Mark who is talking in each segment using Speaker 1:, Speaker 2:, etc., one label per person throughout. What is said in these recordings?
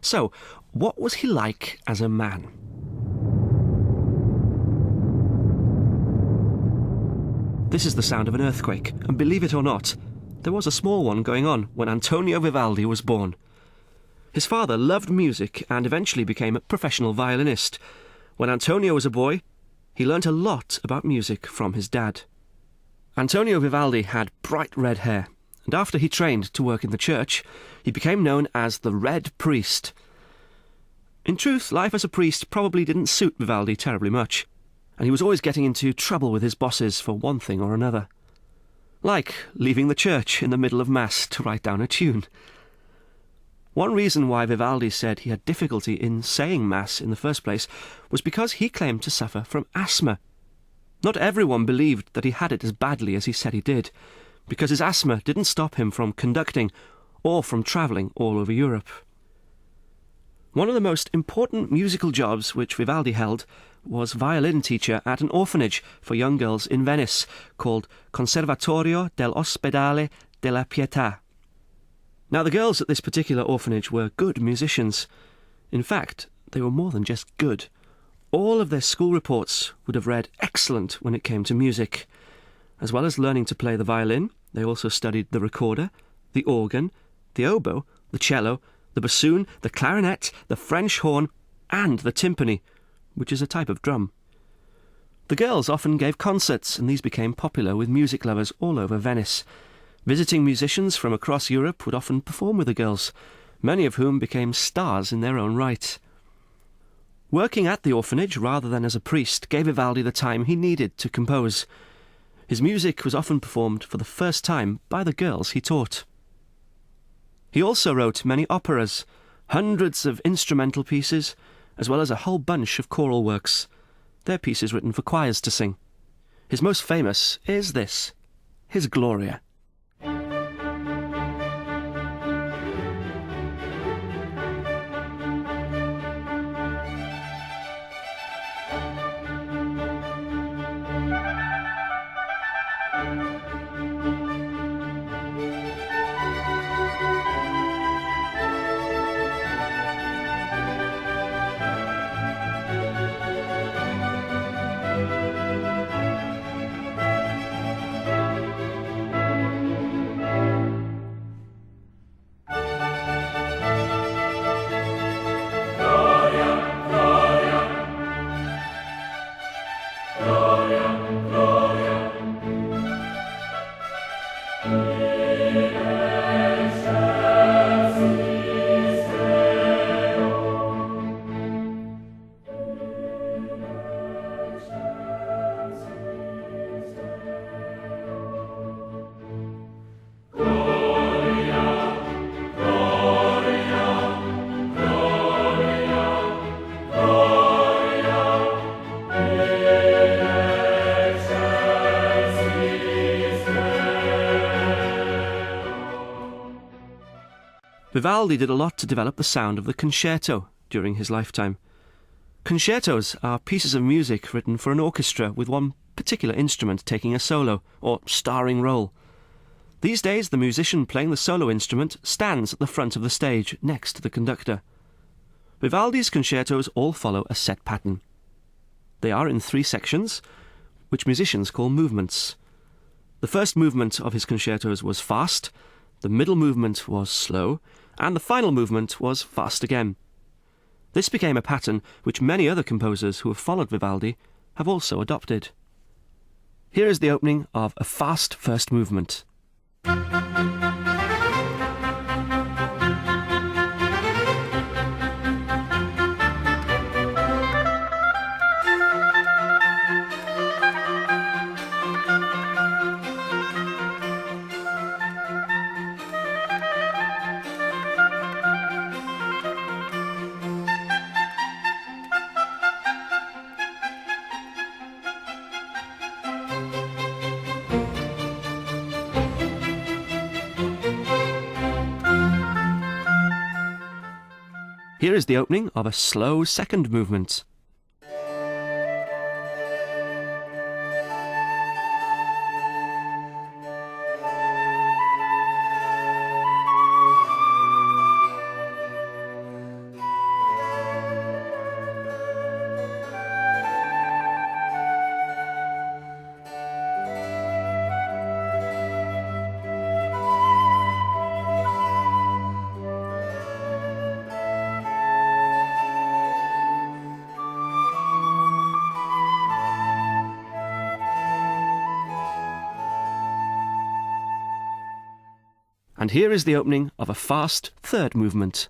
Speaker 1: So, what was he like as a man? This is the sound of an earthquake, and believe it or not, there was a small one going on when Antonio Vivaldi was born. His father loved music and eventually became a professional violinist. When Antonio was a boy, he learnt a lot about music from his dad. Antonio Vivaldi had bright red hair, and after he trained to work in the church, he became known as the Red Priest. In truth, life as a priest probably didn't suit Vivaldi terribly much, and he was always getting into trouble with his bosses for one thing or another. Like leaving the church in the middle of Mass to write down a tune. One reason why Vivaldi said he had difficulty in saying Mass in the first place was because he claimed to suffer from asthma. Not everyone believed that he had it as badly as he said he did, because his asthma didn't stop him from conducting or from travelling all over Europe. One of the most important musical jobs which Vivaldi held was violin teacher at an orphanage for young girls in Venice called Conservatorio dell'Ospedale della Pietà. Now, the girls at this particular orphanage were good musicians. In fact, they were more than just good. All of their school reports would have read excellent when it came to music. As well as learning to play the violin, they also studied the recorder, the organ, the oboe, the cello, the bassoon, the clarinet, the French horn, and the timpani, which is a type of drum. The girls often gave concerts, and these became popular with music lovers all over Venice. Visiting musicians from across Europe would often perform with the girls, many of whom became stars in their own right. Working at the orphanage rather than as a priest gave Vivaldi the time he needed to compose. His music was often performed for the first time by the girls he taught. He also wrote many operas, hundreds of instrumental pieces, as well as a whole bunch of choral works. They're pieces written for choirs to sing. His most famous is this, his Gloria. Vivaldi did a lot to develop the sound of the concerto during his lifetime. Concertos are pieces of music written for an orchestra with one particular instrument taking a solo or starring role. These days, the musician playing the solo instrument stands at the front of the stage next to the conductor. Vivaldi's concertos all follow a set pattern. They are in 3 sections, which musicians call movements. The first movement of his concertos was fast, the middle movement was slow, and the final movement was fast again. This became a pattern which many other composers who have followed Vivaldi have also adopted. Here is the opening of a fast first movement. Here is the opening of a slow second movement. And here is the opening of a fast third movement.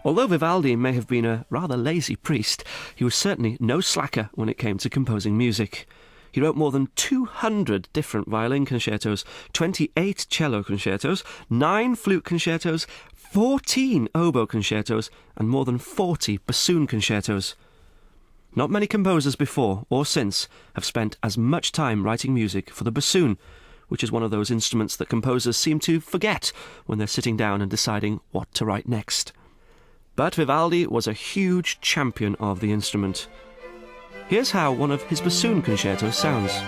Speaker 1: Although Vivaldi may have been a rather lazy priest, he was certainly no slacker when it came to composing music. He wrote more than 200 different violin concertos, 28 cello concertos, 9 flute concertos, 14 oboe concertos, and more than 40 bassoon concertos. Not many composers before or since have spent as much time writing music for the bassoon, which is one of those instruments that composers seem to forget when they're sitting down and deciding what to write next. But Vivaldi was a huge champion of the instrument. Here's how one of his bassoon concertos sounds.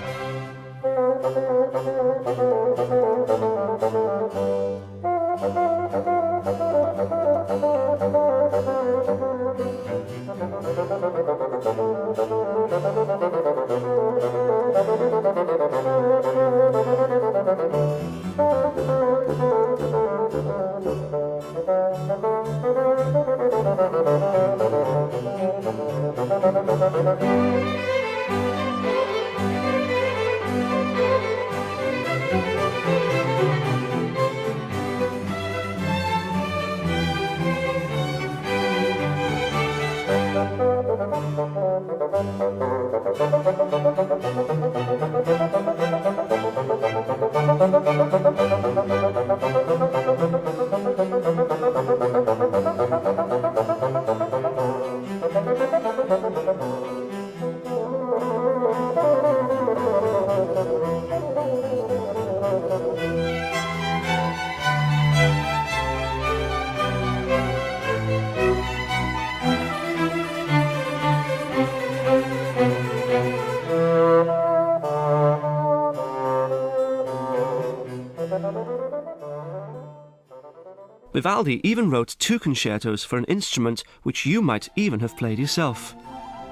Speaker 1: Vivaldi even wrote 2 concertos for an instrument which you might even have played yourself,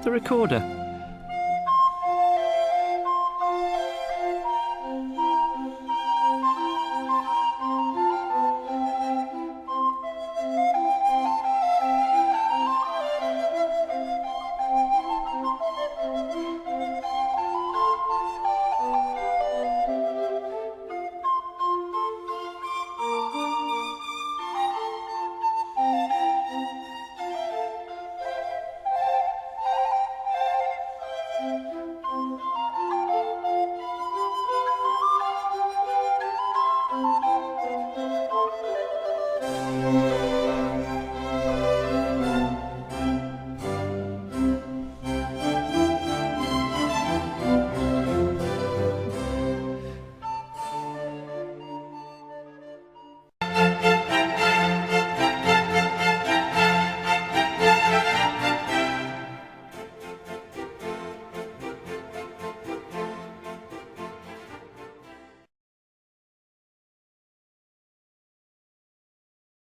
Speaker 1: the recorder.